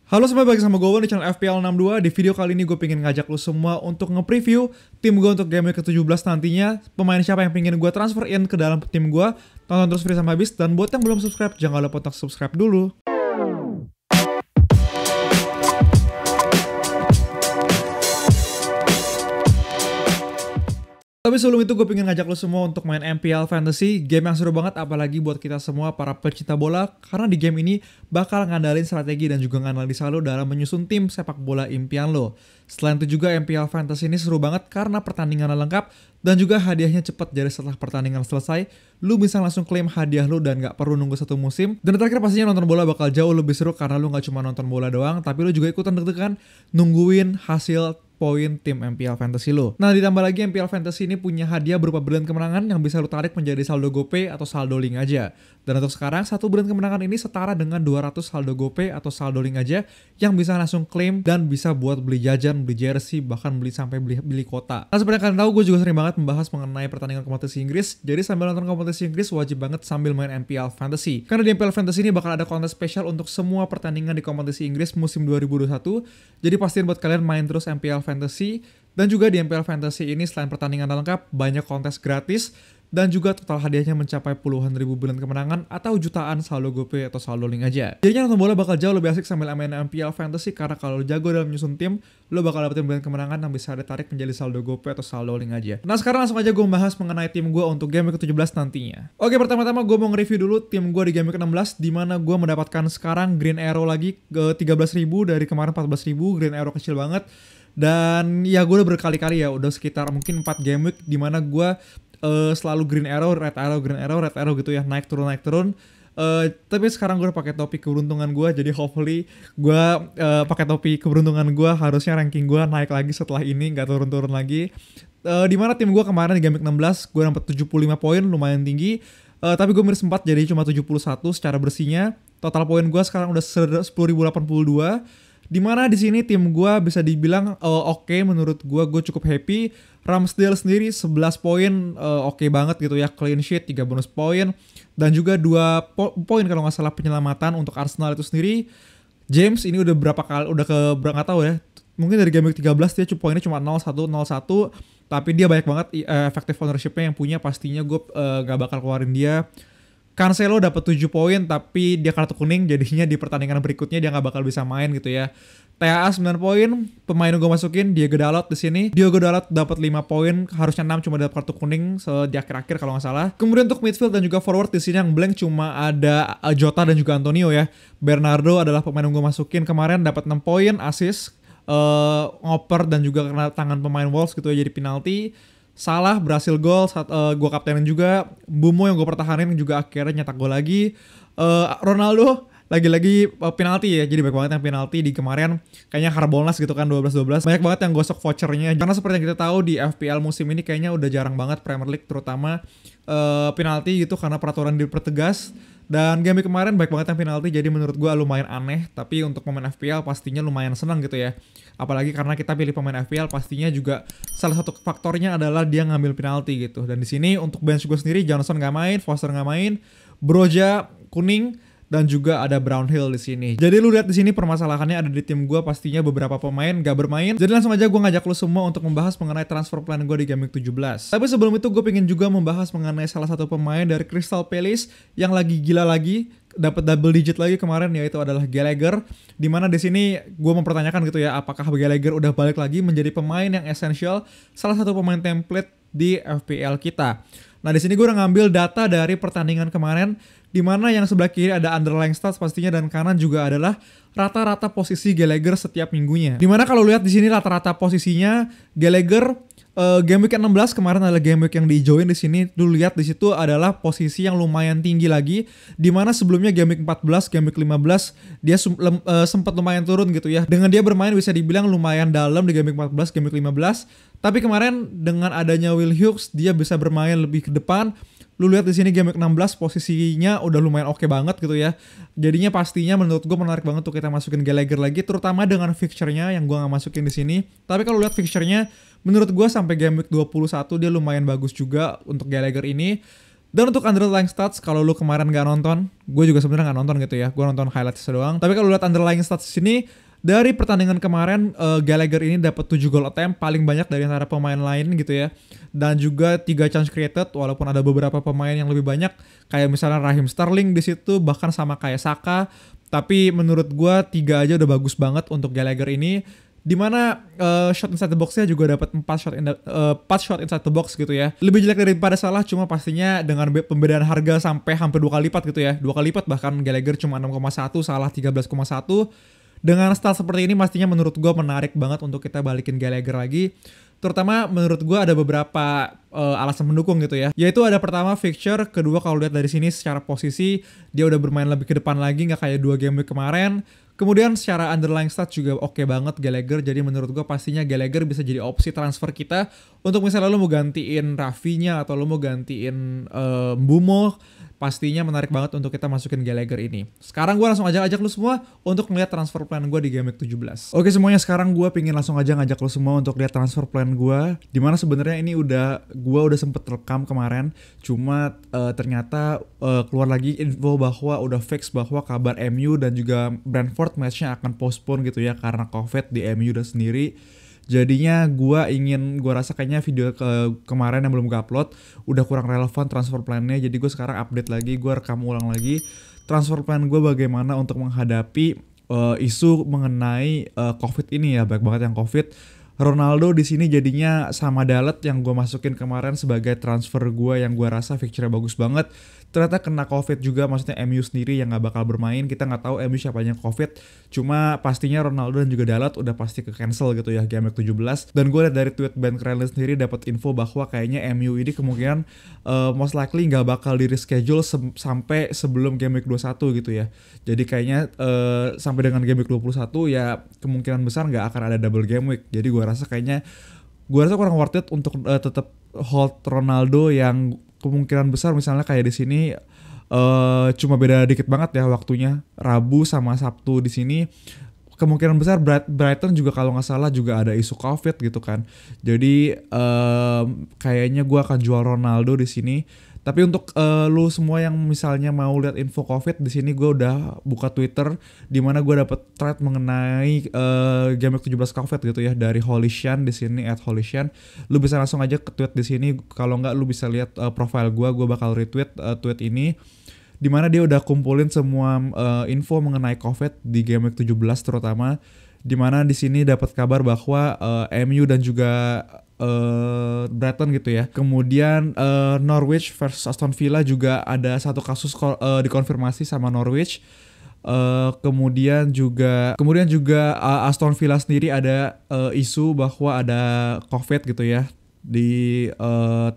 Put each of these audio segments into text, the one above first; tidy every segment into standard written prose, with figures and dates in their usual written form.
Halo semua, balik sama gue di channel FPL 62. Di video kali ini gue pengen ngajak lo semua untuk nge-preview tim gue untuk game week ke-17 nantinya. Pemain siapa yang pengen gue transfer in ke dalam tim gue. Tonton terus video sampai habis. Dan buat yang belum subscribe, jangan lupa untuk subscribe dulu. Tapi sebelum itu gue pengen ngajak lo semua untuk main MPL Fantasy, game yang seru banget apalagi buat kita semua para pecinta bola, karena di game ini bakal ngandalin strategi dan juga nganalisa lo dalam menyusun tim sepak bola impian lo. Selain itu juga MPL Fantasy ini seru banget karena pertandingannya lengkap dan juga hadiahnya cepet. Jadi setelah pertandingan selesai, lo bisa langsung klaim hadiah lo dan gak perlu nunggu satu musim. Dan terakhir pastinya nonton bola bakal jauh lebih seru karena lo gak cuma nonton bola doang, tapi lo juga ikutan deg-degan nungguin hasil poin tim MPL Fantasy lo. Nah, ditambah lagi MPL Fantasy ini punya hadiah berupa brand kemenangan yang bisa lo tarik menjadi saldo GoPay atau saldo link aja. Dan untuk sekarang, satu brand kemenangan ini setara dengan 200 saldo GoPay atau saldo link aja yang bisa langsung klaim dan bisa buat beli jajan, beli jersey, bahkan beli sampai beli kota. Nah, seperti kalian tahu, gue juga sering banget membahas mengenai pertandingan kompetisi Inggris. Jadi sambil nonton kompetisi Inggris, wajib banget sambil main MPL Fantasy. Karena di MPL Fantasy ini bakal ada konten spesial untuk semua pertandingan di kompetisi Inggris musim 2021. Jadi pastiin buat kalian main terus MPL Fantasy. Dan juga di MPL Fantasy ini selain pertandingan lengkap, banyak kontes gratis dan juga total hadiahnya mencapai puluhan ribu brand kemenangan atau jutaan saldo GoPay atau saldo link aja. Jadinya nonton bola bakal jauh lebih asik sambil main MPL Fantasy karena kalau lo jago dalam nyusun tim, lo bakal dapetin brand kemenangan yang bisa ditarik menjadi saldo GoPay atau saldo link aja. Nah, sekarang langsung aja gue membahas mengenai tim gue untuk game ke-17 nantinya. Oke, pertama-tama gue mau nge-review dulu tim gue di game ke-16, di mana gue mendapatkan sekarang Green Arrow lagi ke 13.000 dari kemarin 14.000. Green Arrow kecil banget. Dan ya gue udah berkali-kali ya, udah sekitar mungkin 4 game week dimana gue selalu Green Arrow, Red Arrow, Green Arrow, Red Arrow gitu ya, naik turun. Tapi sekarang gue pakai topi keberuntungan gue, jadi hopefully gue pakai topi keberuntungan gue, harusnya ranking gue naik lagi setelah ini, nggak turun-turun lagi. Dimana tim gue kemarin di game week 16 gue dapat 75 poin, lumayan tinggi. Tapi gue minus 4 jadi cuma 71 secara bersihnya. Total poin gue sekarang udah 10.082. Dimana di sini tim gue bisa dibilang oke, menurut gue cukup happy. Ramsdale sendiri 11 poin oke banget gitu ya, clean sheet, 3 bonus poin dan juga 2 poin kalau nggak salah penyelamatan untuk Arsenal itu sendiri. James ini udah berapa kali, udah ke nggak tahu ya, mungkin dari game week 13 dia poinnya cuma 0-1, tapi dia banyak banget effective ownership-nya yang punya, pastinya gue nggak bakal keluarin dia. Cancelo dapat 7 poin tapi dia kartu kuning, jadinya di pertandingan berikutnya dia nggak bakal bisa main gitu ya. TAA 9 poin, pemain yang gue masukin Diogo Dalot di sini. Diogo Dalot dapat 5 poin, harusnya 6 cuma dapat kartu kuning di akhir-akhir kalau nggak salah. Kemudian untuk midfield dan juga forward di sini yang blank cuma ada Jota dan juga Antonio ya. Bernardo adalah pemain yang gue masukin kemarin, dapat 6 poin, assist, ngoper dan juga kena tangan pemain Wolves gitu ya, jadi penalti. Salah berhasil gol saat gue kaptenin juga. Bumo yang gue pertahanin juga akhirnya nyetak gol lagi. Ronaldo lagi-lagi penalti ya, jadi banyak banget yang penalti di kemarin, kayaknya Harbolnas gitu kan, 12-12. Banyak banget yang gosok vouchernya, karena seperti yang kita tahu di FPL musim ini kayaknya udah jarang banget Premier League terutama penalti gitu karena peraturan dipertegas. Dan game kemarin banyak banget yang penalti, jadi menurut gue lumayan aneh. Tapi untuk pemain FPL pastinya lumayan senang gitu ya. Apalagi karena kita pilih pemain FPL, pastinya juga salah satu faktornya adalah dia ngambil penalti gitu. Dan di sini untuk bench gue sendiri, Johnson nggak main, Foster nggak main, Broja kuning, dan juga ada Brownhill di sini. Jadi lu lihat di sini permasalahannya ada di tim gue, pastinya beberapa pemain gak bermain. Jadi langsung aja gue ngajak lu semua untuk membahas mengenai transfer plan gue di game week 17. Tapi sebelum itu gue pengen juga membahas mengenai salah satu pemain dari Crystal Palace yang lagi gila lagi, dapat double digit lagi kemarin, yaitu adalah Gallagher. Dimana di sini gue mempertanyakan gitu ya, apakah Gallagher udah balik lagi menjadi pemain yang esensial, salah satu pemain template di FPL kita. Nah, di sini gue udah ngambil data dari pertandingan kemarin, di mana yang sebelah kiri ada underlying stats pastinya, dan kanan juga adalah rata-rata posisi Gallagher setiap minggunya. Dimana kalau lihat di sini rata-rata posisinya Gallagher game week 16 kemarin adalah game week yang di-join di sini. Dulu lihat di situ adalah posisi yang lumayan tinggi lagi, dimana sebelumnya game week 14, game week 15 dia sempat lumayan turun gitu ya. Dengan dia bermain bisa dibilang lumayan dalam di game week 14, game week 15. Tapi kemarin dengan adanya Will Hughes dia bisa bermain lebih ke depan. Lu lihat di sini game week 16 posisinya udah lumayan oke banget gitu ya. Jadinya pastinya menurut gue menarik banget tuh kita masukin Gallagher lagi, terutama dengan fixture-nya yang gue nggak masukin di sini. Tapi kalau lihat fixture-nya menurut gue sampai game week 21 dia lumayan bagus juga untuk Gallagher ini. Dan untuk underlying stats, kalau lu kemarin gak nonton, gue juga sebenarnya gak nonton gitu ya, gue nonton highlights doang. Tapi kalau lu lihat underlying stats sini, dari pertandingan kemarin, Gallagher ini dapat 7 goal attempt, paling banyak dari antara pemain lain gitu ya. Dan juga 3 chance created, walaupun ada beberapa pemain yang lebih banyak, kayak misalnya Raheem Sterling di situ, bahkan sama kayak Saka. Tapi menurut gue 3 aja udah bagus banget untuk Gallagher ini. Dimana shot inside the box-nya juga dapat 4 shot inside the box gitu ya. Lebih jelek daripada Salah, cuma pastinya dengan pembedaan harga sampai hampir 2 kali lipat gitu ya. 2 kali lipat, bahkan Gallagher cuma 6,1, Salah 13,1. Dengan style seperti ini pastinya menurut gue menarik banget untuk kita balikin Gallagher lagi. Terutama menurut gue ada beberapa alasan mendukung gitu ya. Yaitu ada pertama fixture, kedua kalau lihat dari sini secara posisi dia udah bermain lebih ke depan lagi, nggak kayak 2 game week kemarin. Kemudian secara underlying stat juga oke banget Gallagher, jadi menurut gue pastinya Gallagher bisa jadi opsi transfer kita untuk misalnya lo mau gantiin Rafinya atau lo mau gantiin Mbumo. Pastinya menarik banget untuk kita masukin Gallagher ini. Sekarang gue langsung ajak lu semua untuk ngeliat transfer plan gue di Game Week 17. Oke semuanya, sekarang gue pingin langsung aja ngajak lu semua untuk lihat transfer plan gue. Dimana sebenarnya ini gue udah sempet rekam kemarin, cuma ternyata keluar lagi info bahwa udah fix bahwa kabar MU dan juga Brentford matchnya akan postpone gitu ya karena COVID di MU udah sendiri. Jadinya gue rasa kayaknya video kemarin yang belum gue upload udah kurang relevan transfer plannya. Jadi gue sekarang update lagi, gue rekam ulang lagi transfer plan gue bagaimana untuk menghadapi isu mengenai COVID ini ya, baik banget yang COVID. Ronaldo di sini jadinya sama Dalot yang gue masukin kemarin sebagai transfer gue yang gue rasa fixture bagus banget. Ternyata kena COVID juga, maksudnya MU sendiri yang gak bakal bermain. Kita gak tahu MU siapa yang COVID. Cuma pastinya Ronaldo dan juga Dalot udah pasti ke cancel gitu ya Game Week 17. Dan gue liat dari tweet Ben Crellin sendiri dapat info bahwa kayaknya MU ini kemungkinan most likely gak bakal di reschedule sampai sebelum Game Week 21 gitu ya. Jadi kayaknya sampai dengan Game Week 21 ya kemungkinan besar gak akan ada double Game Week. Jadi gue rasa kurang worth it untuk tetap hold Ronaldo yang kemungkinan besar misalnya kayak di sini cuma beda dikit banget ya waktunya, Rabu sama Sabtu di sini. Kemungkinan besar Brighton juga kalau nggak salah juga ada isu COVID gitu kan. Jadi kayaknya gue akan jual Ronaldo di sini. Tapi untuk lu semua yang misalnya mau lihat info COVID, di sini gue udah buka Twitter di mana gue dapet thread mengenai Game Week 17 COVID gitu ya dari Holishan di sini @Holishan. Lu bisa langsung aja ke tweet di sini. Kalau nggak lu bisa lihat profile gue bakal retweet tweet ini. Di mana dia udah kumpulin semua info mengenai COVID di Game Week 17 terutama. Di mana di sini dapat kabar bahwa MU dan juga Brighton gitu ya. Kemudian Norwich versus Aston Villa juga ada satu kasus dikonfirmasi sama Norwich. Kemudian juga Aston Villa sendiri ada isu bahwa ada COVID gitu ya di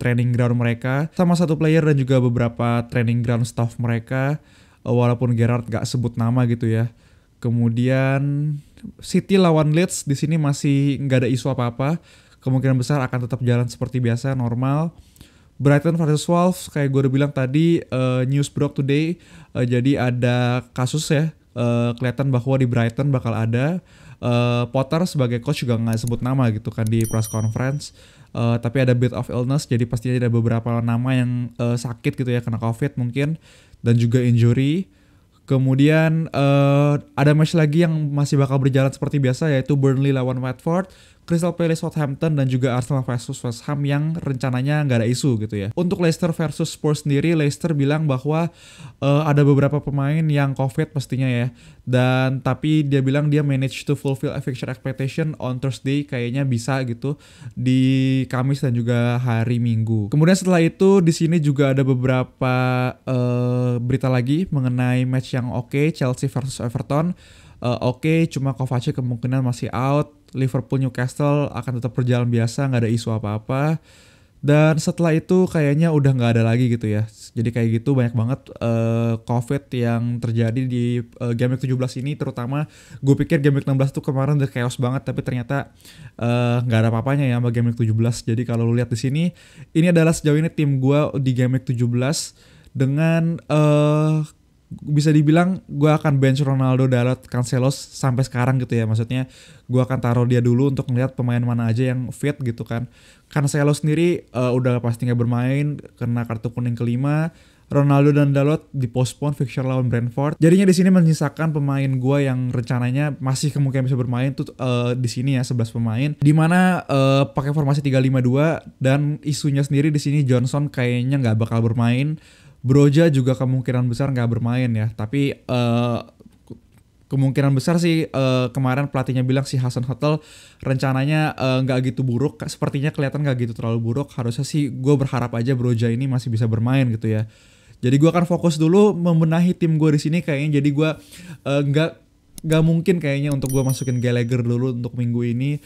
training ground mereka sama satu player dan juga beberapa training ground staff mereka, walaupun Gerrard gak sebut nama gitu ya. Kemudian City lawan Leeds di sini masih nggak ada isu apa-apa. Kemungkinan besar akan tetap jalan seperti biasa, normal. Brighton versus Wolves, kayak gue udah bilang tadi, news broke today. Jadi ada kasus ya, kelihatan bahwa di Brighton bakal ada. Potter sebagai coach juga nggak sebut nama gitu kan di press conference. Tapi ada bit of illness, jadi pastinya ada beberapa nama yang sakit gitu ya, kena COVID mungkin. Dan juga injury. Kemudian ada match lagi yang masih bakal berjalan seperti biasa, yaitu Burnley lawan Watford, Crystal Palace Southampton, dan juga Arsenal versus West Ham yang rencananya nggak ada isu gitu ya. Untuk Leicester versus Spurs sendiri, Leicester bilang bahwa ada beberapa pemain yang COVID pastinya ya. Dan tapi dia bilang dia manage to fulfill a fixture expectation on Thursday, kayaknya bisa gitu di Kamis dan juga hari Minggu. Kemudian setelah itu di sini juga ada beberapa berita lagi mengenai match yang oke, Chelsea versus Everton. Oke, cuma Kovacic kemungkinan masih out. Liverpool Newcastle akan tetap berjalan biasa, nggak ada isu apa-apa. Dan setelah itu kayaknya udah nggak ada lagi gitu ya. Jadi kayak gitu banyak banget COVID yang terjadi di Game Week 17 ini. Terutama gue pikir Game Week 16 tuh kemarin udah chaos banget, tapi ternyata nggak ada apa-apanya ya sama Game Week 17. Jadi kalau lu lihat di sini, ini adalah sejauh ini tim gue di Game Week 17 dengan bisa dibilang gue akan bench Ronaldo, Dalot, Cancelo sampai sekarang gitu ya. Maksudnya gue akan taruh dia dulu untuk melihat pemain mana aja yang fit gitu kan. Cancelo sendiri udah pasti nggak bermain karena kartu kuning kelima. Ronaldo dan Dalot dipospon fixture lawan Brentford. Jadinya di sini menyisakan pemain gue yang rencananya masih kemungkinan bisa bermain tuh di sini ya 11 pemain. Di mana pakai formasi 3-5-2 dan isunya sendiri di sini Johnson kayaknya nggak bakal bermain. Broja juga kemungkinan besar nggak bermain ya. Tapi kemungkinan besar sih kemarin pelatihnya bilang si Hasan Hotel rencananya nggak gitu buruk, sepertinya kelihatan nggak gitu terlalu buruk. Harusnya sih gue berharap aja Broja ini masih bisa bermain gitu ya. Jadi gue akan fokus dulu membenahi tim gue di sini kayaknya. Jadi gue nggak mungkin kayaknya untuk gue masukin Gallagher dulu untuk minggu ini.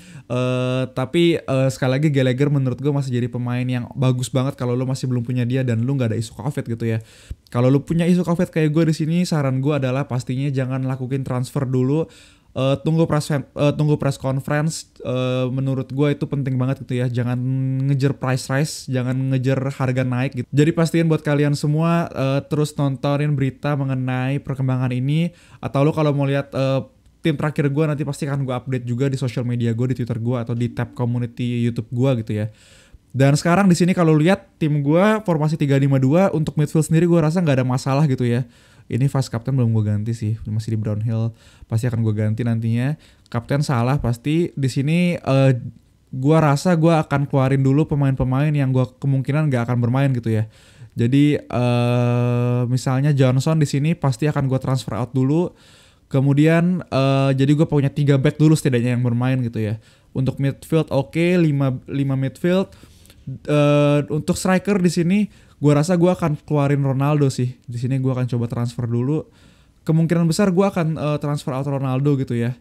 Tapi sekali lagi Gallagher menurut gue masih jadi pemain yang bagus banget kalau lo masih belum punya dia dan lo nggak ada isu COVID gitu ya. Kalau lo punya isu COVID kayak gue di sini, saran gue adalah pastinya jangan lakuin transfer dulu. Tunggu press conference. Menurut gue itu penting banget gitu ya. Jangan ngejar price rise, jangan ngejar harga naik gitu. Jadi pastiin buat kalian semua terus nontonin berita mengenai perkembangan ini. Atau lo kalau mau lihat tim terakhir gue nanti pasti akan gue update juga di social media gue, di Twitter gue atau di tab community YouTube gue gitu ya. Dan sekarang di sini kalau lihat tim gue formasi 3-5-2 untuk midfield sendiri gue rasa nggak ada masalah gitu ya. Ini vice captain belum gue ganti sih, masih di Brownhill, pasti akan gue ganti nantinya. Kapten salah pasti di sini. Gue rasa gue akan keluarin dulu pemain-pemain yang gue kemungkinan nggak akan bermain gitu ya. Jadi misalnya Johnson di sini pasti akan gue transfer out dulu. Kemudian jadi gue punya 3 back dulu setidaknya yang bermain gitu ya. Untuk midfield oke, 5 midfield. Untuk striker di sini gue rasa gue akan keluarin Ronaldo sih. Di sini gue akan coba transfer dulu. Kemungkinan besar gue akan transfer out Ronaldo gitu ya.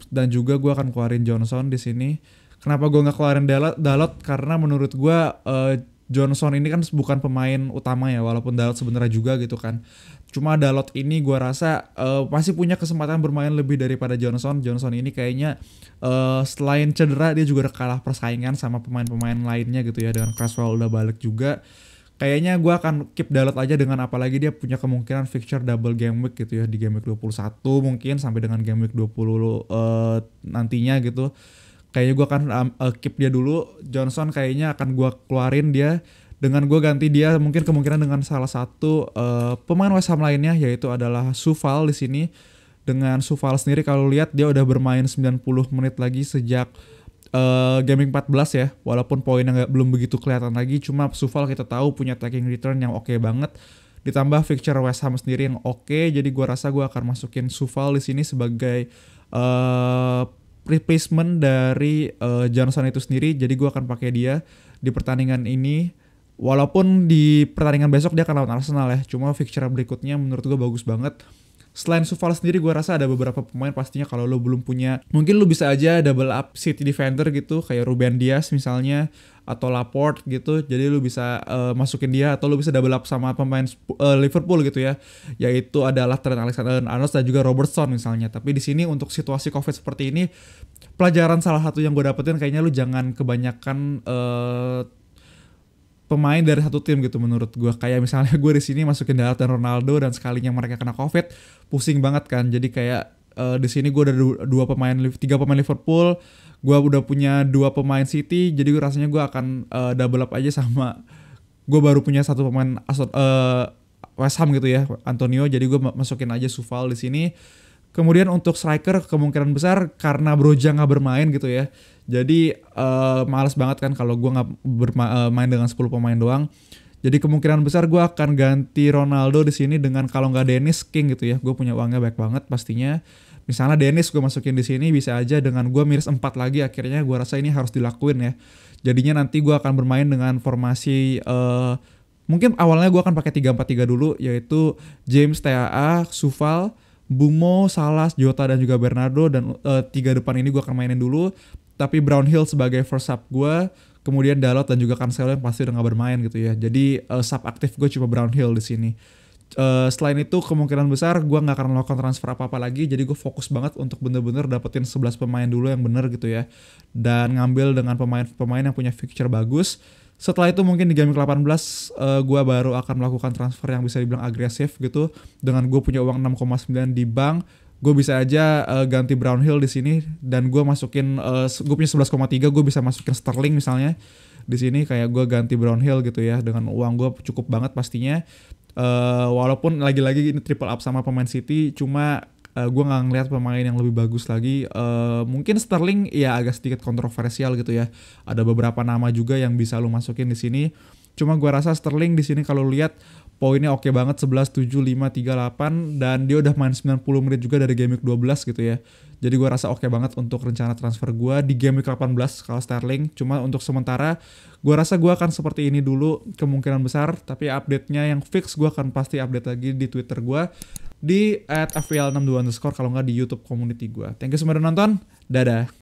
Dan juga gue akan keluarin Johnson di sini. Kenapa gue nggak keluarin Dalot? Karena menurut gue Johnson ini kan bukan pemain utama ya, walaupun Dalot sebenarnya juga gitu kan. Cuma Dalot ini gue rasa masih punya kesempatan bermain lebih daripada Johnson. Johnson ini kayaknya selain cedera dia juga udah kalah persaingan sama pemain-pemain lainnya gitu ya. Dengan Cresswell udah balik juga. Kayaknya gue akan keep Dalot aja, dengan apalagi dia punya kemungkinan fixture double game week gitu ya. Di game week 21 mungkin sampai dengan game week 20 nantinya gitu. Kayaknya gue akan keep dia dulu. Johnson kayaknya akan gue keluarin dia, dengan gue ganti dia mungkin kemungkinan dengan salah satu pemain West Ham lainnya, yaitu adalah Sufal di sini. Dengan Sufal sendiri kalau lihat dia udah bermain 90 menit lagi sejak gaming 14 ya, walaupun poinnya belum begitu kelihatan lagi. Cuma Sufal kita tahu punya attacking return yang oke banget, ditambah fixture West Ham sendiri yang oke. Jadi gue rasa gue akan masukin Sufal di sini sebagai replacement dari Johnson itu sendiri. Jadi gue akan pakai dia di pertandingan ini. Walaupun di pertandingan besok dia akan lawan Arsenal ya. Cuma fixture berikutnya menurut gue bagus banget. Selain Sufal sendiri gue rasa ada beberapa pemain pastinya kalau lo belum punya. Mungkin lo bisa aja double up City defender gitu. Kayak Ruben Dias misalnya. Atau Laporte gitu. Jadi lo bisa masukin dia. Atau lo bisa double up sama pemain Liverpool gitu ya. Yaitu adalah Trent Alexander-Arnold dan juga Robertson misalnya. Tapi di sini untuk situasi COVID seperti ini, pelajaran salah satu yang gue dapetin kayaknya lo jangan kebanyakan pemain dari satu tim gitu menurut gue. Kayak misalnya gue di sini masukin Dalot dan Ronaldo dan sekalinya mereka kena COVID, pusing banget kan. Jadi kayak di sini gue ada 3 pemain Liverpool, gue udah punya 2 pemain City, jadi gue rasanya gue akan double up aja sama gue baru punya 1 pemain West Ham gitu ya, Antonio. Jadi gue masukin aja Sufal di sini. Kemudian untuk striker kemungkinan besar karena Broja nggak bermain gitu ya. Jadi males banget kan kalau gue nggak main dengan 10 pemain doang. Jadi kemungkinan besar gue akan ganti Ronaldo di sini dengan, kalau nggak Dennis, King gitu ya. Gue punya uangnya banyak banget pastinya. Misalnya Dennis gue masukin di sini, bisa aja dengan gue minus 4 lagi. Akhirnya gue rasa ini harus dilakuin ya. Jadinya nanti gue akan bermain dengan formasi mungkin awalnya gue akan pakai 3-4-3 dulu, yaitu James, TAA, Sufal, Bumo, Salas, Jota dan juga Bernardo. Dan 3 depan ini gue akan mainin dulu. Tapi Brownhill sebagai first sub gue, kemudian Dalot dan juga Cancelo yang pasti udah gak bermain gitu ya. Jadi sub aktif gue cuma Brownhill di sini. Selain itu kemungkinan besar gue gak akan melakukan transfer apa-apa lagi. Jadi gue fokus banget untuk bener-bener dapetin 11 pemain dulu yang bener gitu ya. Dan ngambil dengan pemain-pemain yang punya fixture bagus. Setelah itu mungkin di game week 18 gue baru akan melakukan transfer yang bisa dibilang agresif gitu. Dengan gue punya uang 6,9 di bank, gue bisa aja ganti Brownhill di sini dan gue masukin gue punya 11,3, gue bisa masukin Sterling misalnya. Di sini kayak gue ganti Brownhill gitu ya, dengan uang gue cukup banget pastinya. Walaupun lagi-lagi ini triple up sama pemain City, cuma gue nggak ngeliat pemain yang lebih bagus lagi. Mungkin Sterling ya agak sedikit kontroversial gitu ya. Ada beberapa nama juga yang bisa lu masukin di sini. Cuma gue rasa Sterling di sini kalau lihat poinnya oke banget, 11, 7, 5, 3, 8, dan dia udah main 90 menit juga dari game week 12 gitu ya. Jadi gue rasa oke banget untuk rencana transfer gue di game week 18 kalau Sterling. Cuma untuk sementara gue rasa gue akan seperti ini dulu kemungkinan besar. Tapi update-nya yang fix gue akan pasti update lagi di Twitter gue di @fvl62_ kalau nggak di YouTube community gue. Thank you semua udah nonton. Dadah.